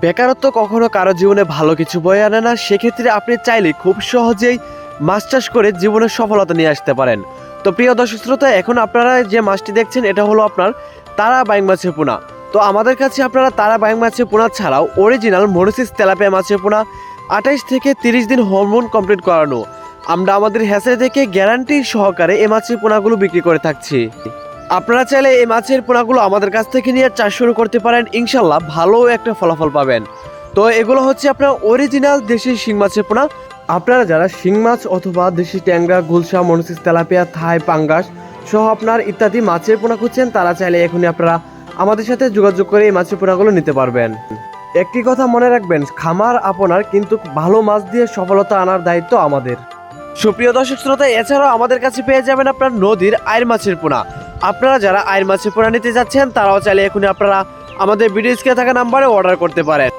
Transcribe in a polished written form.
বেকারত্ব কখনো কারো জীবনে ভালো কিছু বয়ে আনে না। সেক্ষেত্রে আপনি চাইলে খুব সহজেই মাছ চাষ করে জীবনের সফলতা নিয়ে আসতে পারেন। তো প্রিয় দর্শক শ্রোতা, এখন আপনারা যে মাছটি দেখছেন এটা হলো আপনার তারা বাইং মাছের পোনা। তো আমাদের কাছে আপনারা তারা বাইং মাছের পোনা ছাড়াও অরিজিনাল মরিসিস তেলাপিয়া মাছের পোনা 28 থেকে 30 দিন হরমোন কমপ্লিট করানো আমরা আমাদের হ্যাচারি থেকে গ্যারান্টি সহকারে এই মাছের পোনাগুলো বিক্রি করে থাকছি। আপনারা চাইলে এই মাছের পোনাগুলো আমাদের কাছ থেকে নিয়ে চাষ শুরু করতে পারেন, ইনশাল্লাহ ভালো একটা ফলাফল পাবেন। তো এগুলো হচ্ছে আপনার অরিজিনাল দেশি শিং মাছের পোনা। আপনারা যারা শিং মাছ অথবা দেশি ট্যাংরা, গুলশা, মনসিস, তেলাপিয়া, থাই, পাঙ্গাস সহ আপনার ইত্যাদি মাছের পোনা খুঁজছেন, তারা চাইলে এখনই আপনারা আমাদের সাথে যোগাযোগ করে এই মাছের পোনাগুলো নিতে পারবেন। একটি কথা মনে রাখবেন, খামার আপনার, কিন্তু ভালো মাছ দিয়ে সফলতা আনার দায়িত্ব আমাদের। সুপ্রিয় দর্শক শ্রোতা, এছাড়াও আমাদের কাছে পেয়ে যাবেন আপনার নদীর আইর মাছের পোনা। আপনারা যারা আইর মাছের পোনা নিতে যাচ্ছেন তারাও চাইলে এখনই আপনারা আমাদের ভিডিও স্ক্রিনে থাকা নাম্বারে অর্ডার করতে পারেন।